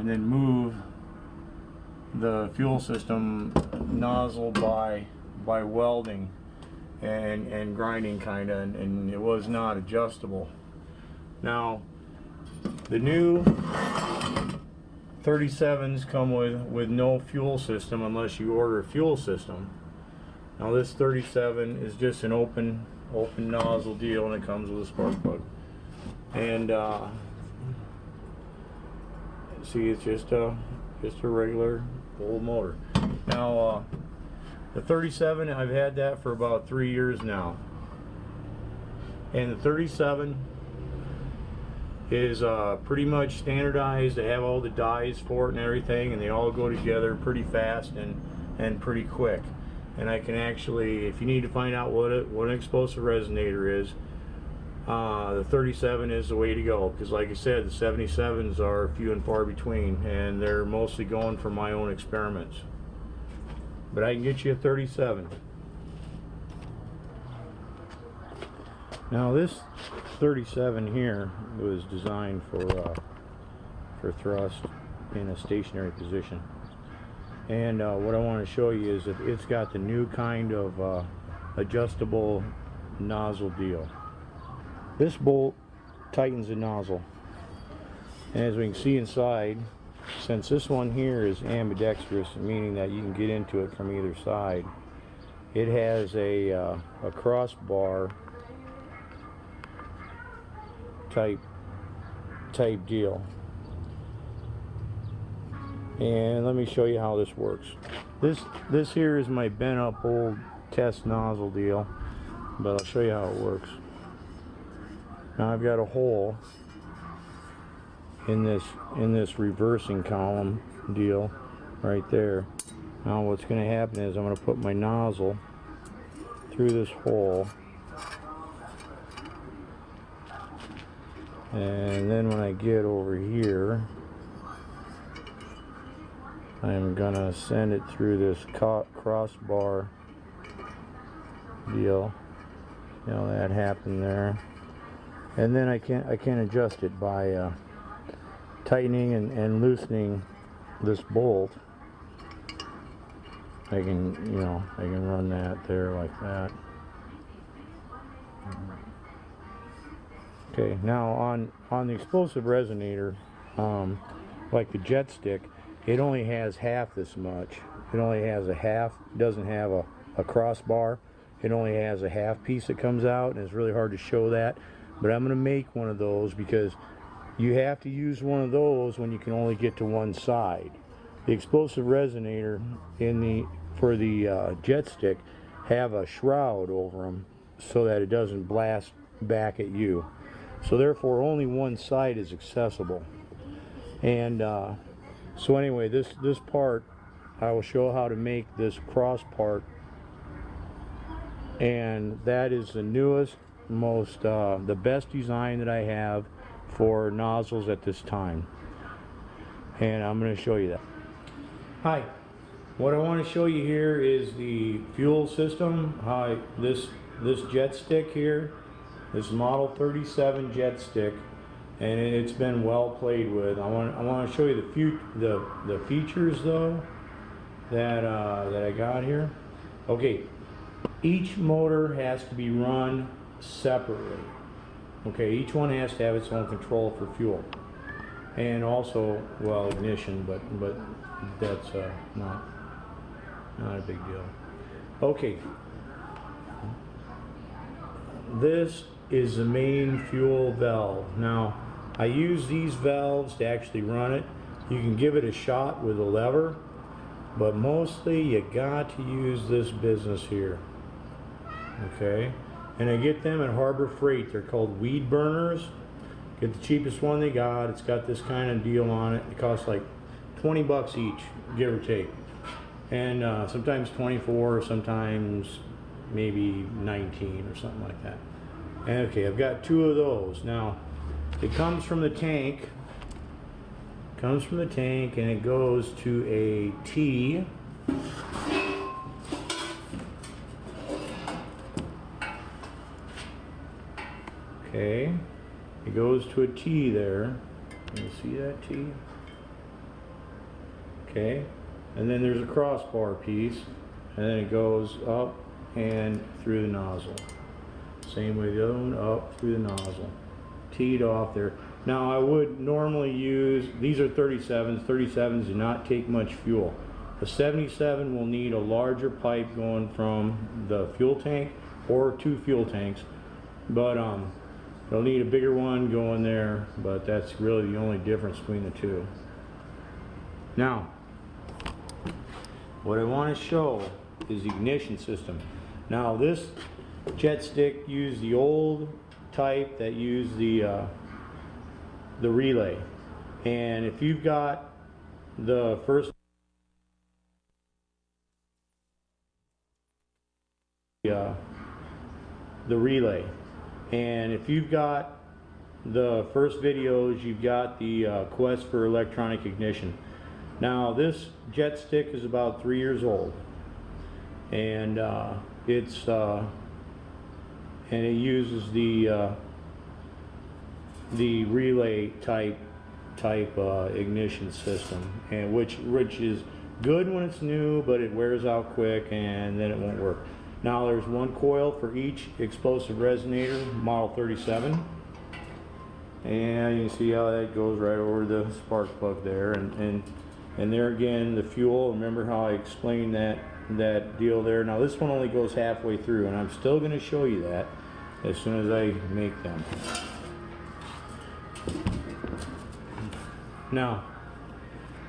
and then move the fuel system nozzle by welding and grinding kinda, and it was not adjustable. Now the new 37s come with no fuel system unless you order a fuel system. Now this 37 is just an open nozzle deal, and it comes with a spark plug. And see, it's just a regular old motor. Now the 37, I've had that for about 3 years now, and the 37 is pretty much standardized. They have all the dies for it and everything, and they all go together pretty fast and pretty quick. And I can actually, if you need to find out what an explosive resonator is, the 37 is the way to go, because like I said, the 77s are few and far between, and they're mostly going for my own experiments. But I can get you a 37. Now this 37 here was designed for thrust in a stationary position, and what I want to show you is that it's got the new kind of adjustable nozzle deal. This bolt tightens the nozzle, and as we can see inside, since this one here is ambidextrous, meaning that you can get into it from either side, it has a crossbar type deal. And let me show you how this works. This here is my bent up old test nozzle deal, but I'll show you how it works. Now I've got a hole in this reversing column deal right there. Now what's going to happen is I'm going to put my nozzle through this hole, and then when I get over here, I'm going to send it through this crossbar deal. You know, that happened there. And then I can adjust it by tightening and loosening this bolt. I can run that there like that. Okay, now on the explosive resonator, like the jet stick, it only has half this much. It only has a half. It doesn't have a crossbar. It only has a half piece that comes out, and it's really hard to show that. But I'm going to make one of those, because you have to use one of those when you can only get to one side. The explosive resonator for the jet stick have a shroud over them so that it doesn't blast back at you. So therefore only one side is accessible. And so anyway, this part, I will show how to make this cross part, and that is the newest, the best design that I have for nozzles at this time, and I'm going to show you that. Hi, what I want to show you here is the fuel system. This jet stick here, this model 37 jet stick, and it's been well played with. I want to show you the features though that I got here. Okay, each motor has to be run separately. Okay, each one has to have its own control for fuel, and also, well, ignition, but that's not a big deal. Okay, this is the main fuel valve. Now I use these valves to actually run it. You can give it a shot with a lever, but mostly you got to use this business here. Okay, and I get them at Harbor Freight. They're called weed burners. Get the cheapest one they got. It's got this kind of deal on it. It costs like 20 bucks each, give or take, and sometimes 24, sometimes maybe 19 or something like that. And okay, I've got two of those. Now it comes from the tank. And it goes to a T. Okay, it goes to a T there. Can you see that T? Okay, and then there's a crossbar piece, and then it goes up and through the nozzle. Same way the other one, up through the nozzle. Teed off there. Now I would normally use, these are 37s. 37s do not take much fuel. A 77 will need a larger pipe going from the fuel tank or 2 fuel tanks, but they'll need a bigger one going there, but that's really the only difference between the two. Now, what I want to show is the ignition system. Now this jet stick used the old type that used the relay, and if you've got the first the relay, and if you've got the first videos, you've got the quest for electronic ignition. Now this jet stick is about 3 years old, and it uses the relay type ignition system, and which is good when it's new, but it wears out quick and then it won't work. Now there's one coil for each explosive resonator, model 37, and you can see how that goes right over the spark plug there, and there again the fuel. Remember how I explained that deal there? Now this one only goes halfway through, and I'm still going to show you that as soon as I make them. Now,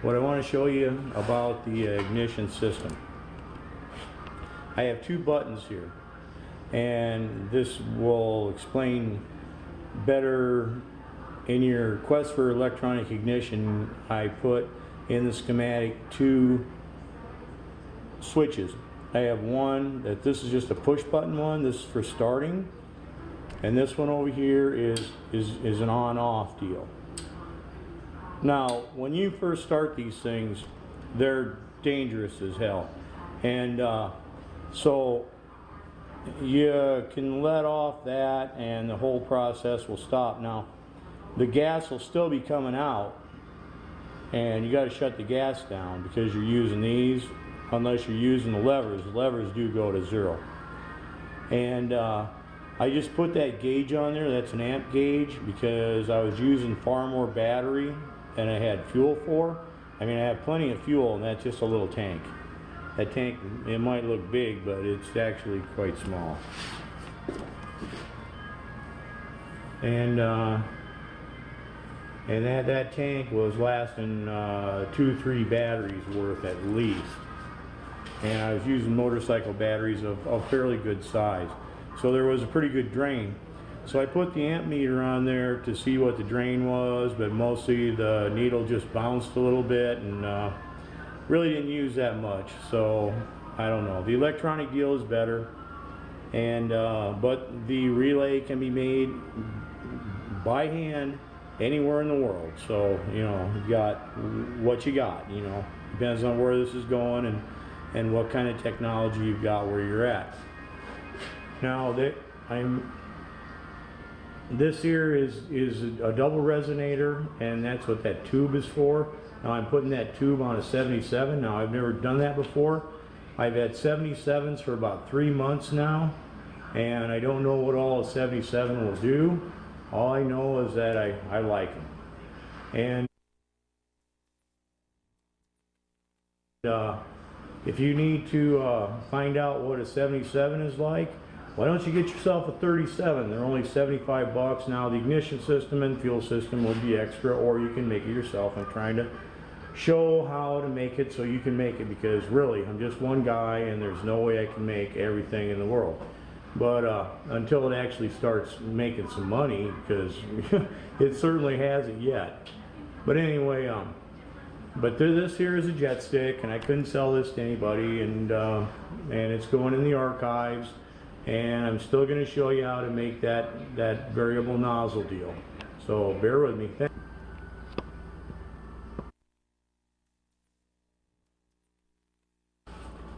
what I want to show you about the ignition system. I have 2 buttons here, and this will explain better in your quest for electronic ignition. I put in the schematic 2 switches. I have one that this is just a push button one. This is for starting, and this one over here is an on-off deal. Now, when you first start these things, they're dangerous as hell, and so you can let off that and the whole process will stop. Now, the gas will still be coming out, and you got to shut the gas down because you're using these, unless you're using the levers. The levers do go to 0. And I just put that gauge on there. That's an amp gauge because I was using far more battery than I had fuel for. I mean, I have plenty of fuel, and that's just a little tank. That tank, it might look big, but it's actually quite small. And that tank was lasting 2-3 batteries worth at least. And I was using motorcycle batteries of fairly good size, so there was a pretty good drain. So I put the amp meter on there to see what the drain was, but mostly the needle just bounced a little bit, and really didn't use that much. So I don't know. The electronic deal is better, and but the relay can be made by hand anywhere in the world. So you know, you got what you got. You know, depends on where this is going and what kind of technology you've got where you're at. Now this here is a double resonator, and that's what that tube is for. Now I'm putting that tube on a 77. Now I've never done that before. I've had 77s for about 3 months now, and I don't know what all a 77 will do. All I know is that I like them. And if you need to find out what a 77 is like, why don't you get yourself a 37? They're only 75 bucks. Now the ignition system and fuel system will be extra, or you can make it yourself. I'm trying to show how to make it so you can make it, because really I'm just one guy and there's no way I can make everything in the world. But until it actually starts making some money, because it certainly hasn't yet. But anyway, but this here is a jet stick, and I couldn't sell this to anybody, and it's going in the archives. And I'm still going to show you how to make that variable nozzle deal. So bear with me.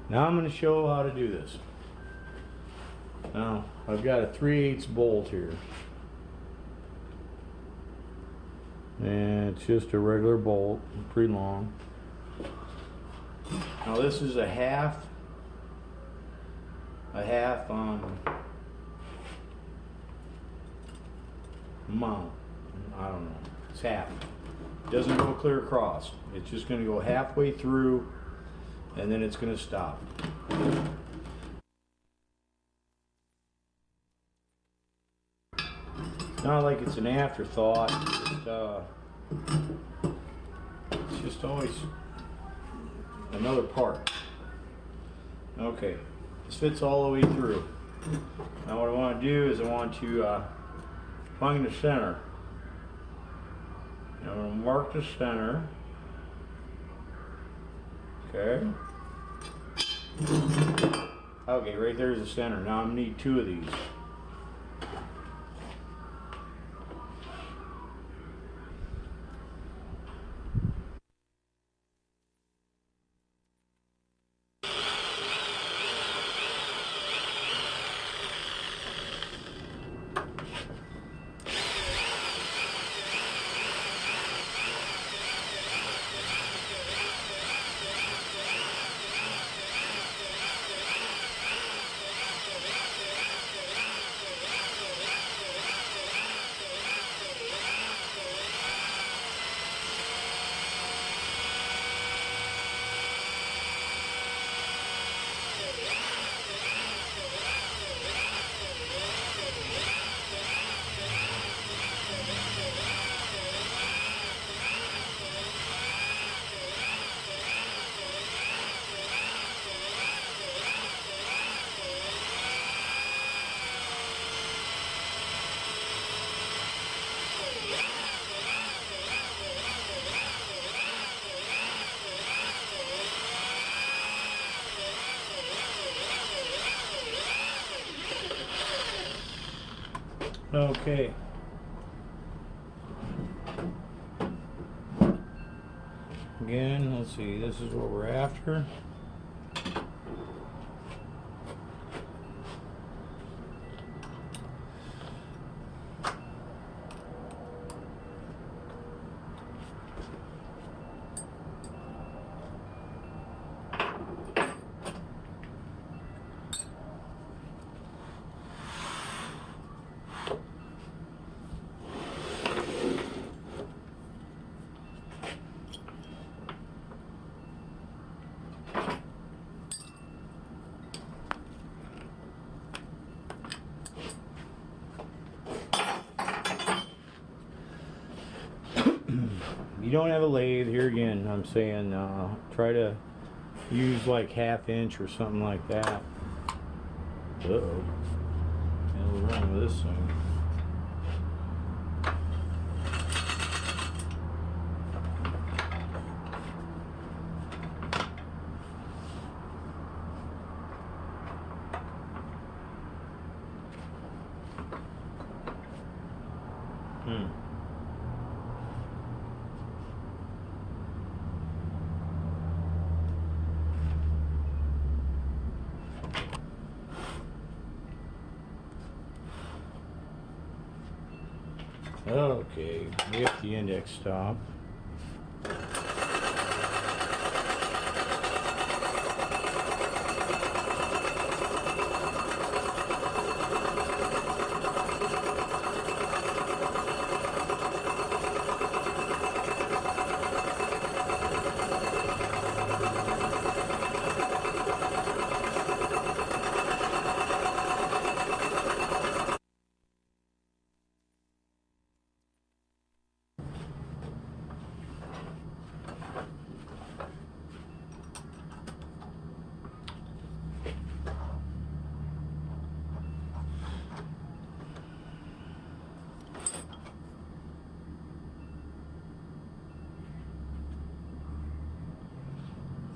Now I'm going to show how to do this. Now I've got a 3/8 bolt here, and it's just a regular bolt, pretty long. Now this is a half mount. I don't know. It's half. It doesn't go clear across. It's just going to go halfway through, and then it's going to stop. Not like it's an afterthought. It's just always another part. Okay, this fits all the way through. Now what I want to do is I want to find the center. I'm going to mark the center. Okay. Okay, right there's the center. Now I'm going to need two of these. Okay. Again, let's see, this is what we're after. You don't have a lathe, here again I'm saying try to use like 1/2 inch or something like that. Uh-oh. What's wrong with this thing? Okay, we have the index stop.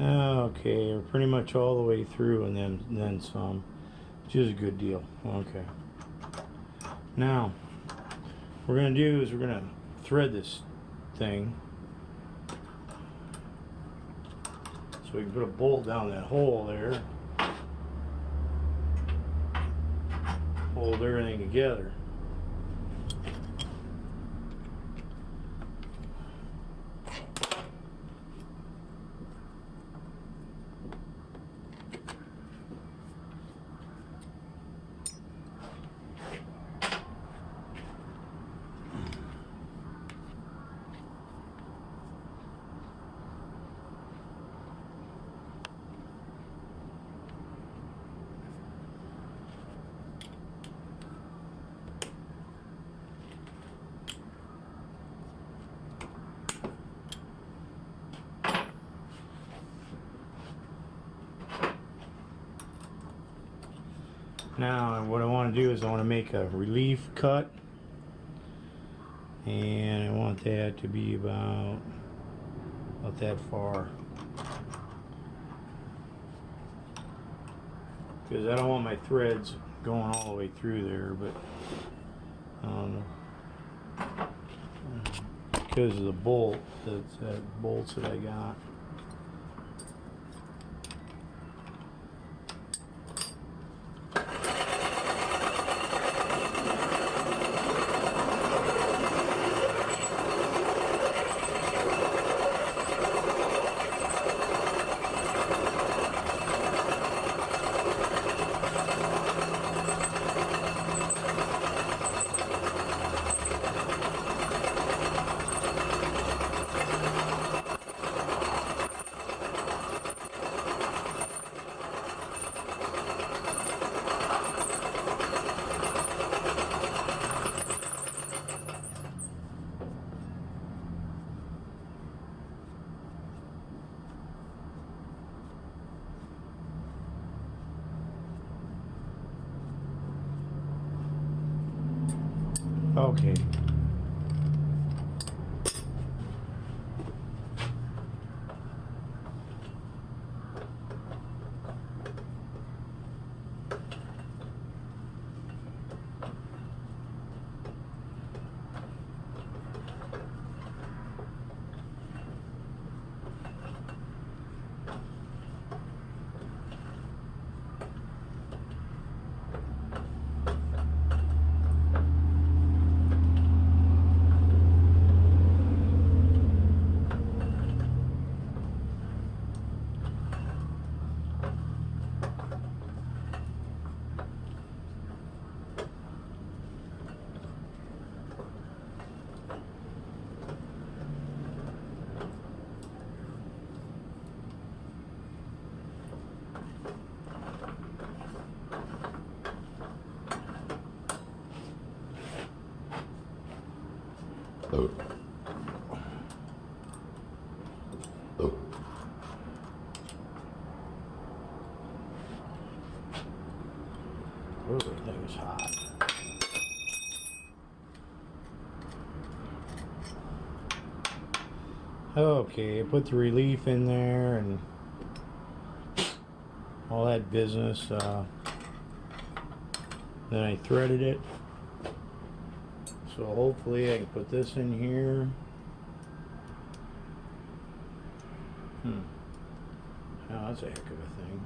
Okay, we're pretty much all the way through and then some, which is a good deal. Okay. Now, what we're going to do is we're going to thread this thing so we can put a bolt down that hole there, hold everything together. Now what I want to do is I want to make a relief cut, and I want that to be about that far, because I don't want my threads going all the way through there, but because of the bolts that I got. Okay. Oh, that was hot. Okay, I put the relief in there and all that business. Then I threaded it. So hopefully I can put this in here. Oh, that's a heck of a thing.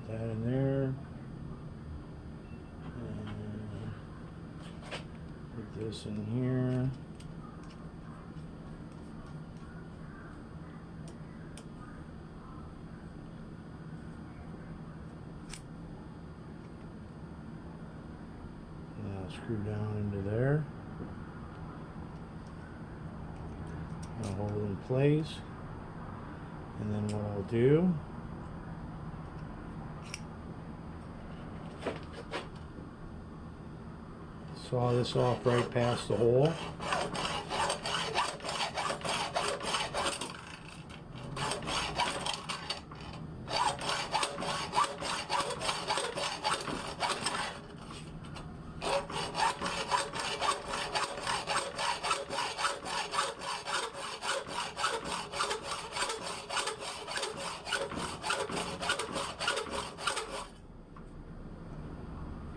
That in there, and put this in here. Now screw down into there. I'll hold it in place, and then what I'll do, saw this off right past the hole.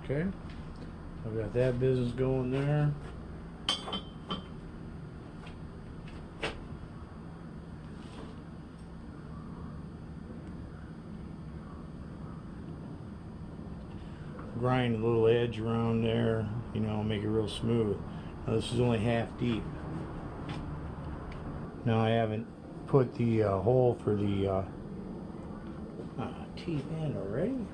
Okay, I've got that business going there. Grind a little edge around there, you know, make it real smooth. Now this is only half deep. Now I haven't put the hole for the Teeth in already?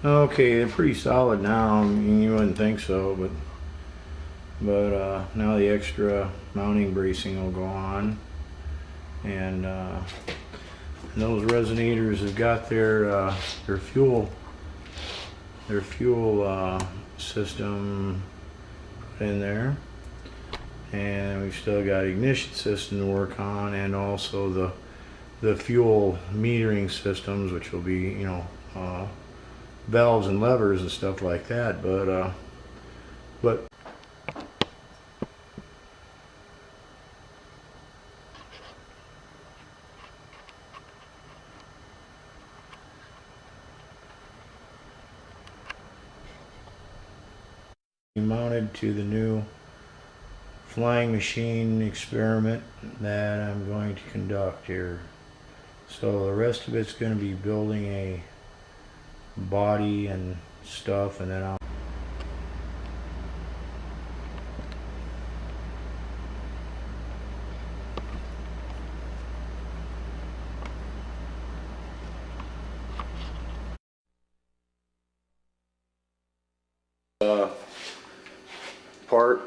Okay, they're pretty solid now. I mean, you wouldn't think so, but now the extra mounting bracing will go on, and those resonators have got their fuel system put in there, and we've still got ignition system to work on, and also the fuel metering systems, which will be, you know, valves and levers and stuff like that. But mounted to the new flying machine experiment that I'm going to conduct here. So the rest of it's going to be building a body and stuff, and then I'll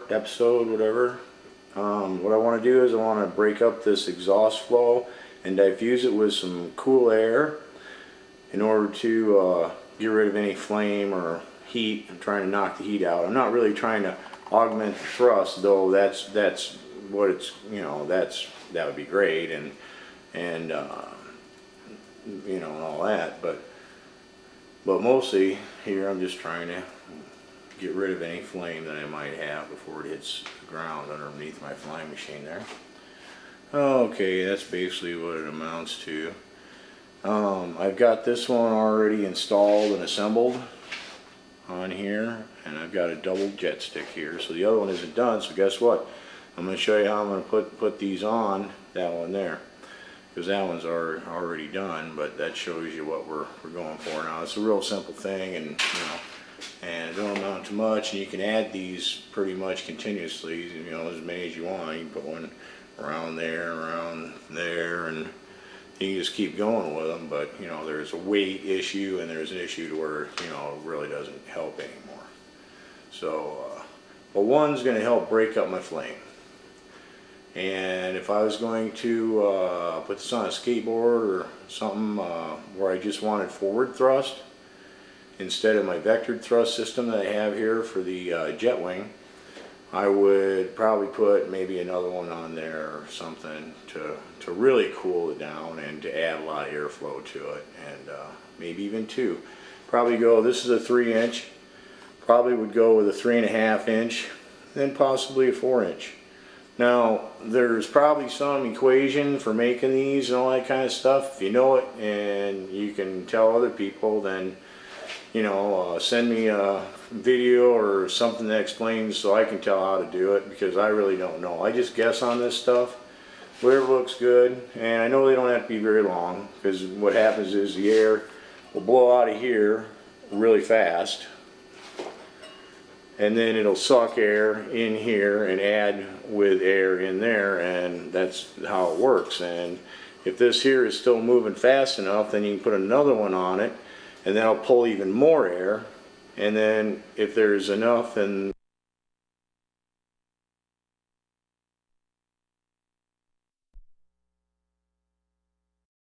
episode, whatever. What I want to do is I want to break up this exhaust flow and diffuse it with some cool air in order to get rid of any flame or heat. I'm trying to knock the heat out. I'm not really trying to augment the thrust, though. That's what it's, you know, that would be great, and you know, and all that. But mostly here I'm just trying to get rid of any flame that I might have before it hits the ground underneath my flying machine there. Okay, that's basically what it amounts to. I've got this one already installed and assembled on here, and I've got a double jet stick here, so the other one isn't done. So guess what? I'm going to show you how I'm going to put these on that one there, because that one's already done, but that shows you what we're going for now. It's a real simple thing, and you know, and it don't amount to much, and you can add these pretty much continuously, you know, as many as you want. You can put one around there, and you can just keep going with them. But you know, there's a weight issue, and there's an issue to where, you know, it really doesn't help anymore. So but one's going to help break up my flame, and if I was going to put this on a skateboard or something where I just wanted forward thrust instead of my vectored thrust system that I have here for the jet wing, I would probably put maybe another one on there or something to really cool it down and to add a lot of airflow to it, and maybe even two. Probably go, this is a 3-inch, probably would go with a 3.5-inch, then possibly a 4-inch. Now, there's probably some equation for making these and all that kind of stuff. If you know it and you can tell other people, then, you know, send me a video or something that explains so I can tell how to do it, because I really don't know. I just guess on this stuff. Whatever looks good, and I know they don't have to be very long, because what happens is the air will blow out of here really fast, and then it'll suck air in here and add with air in there, and that's how it works. And if this here is still moving fast enough, then you can put another one on it, and that'll pull even more air. And then if there's enough, then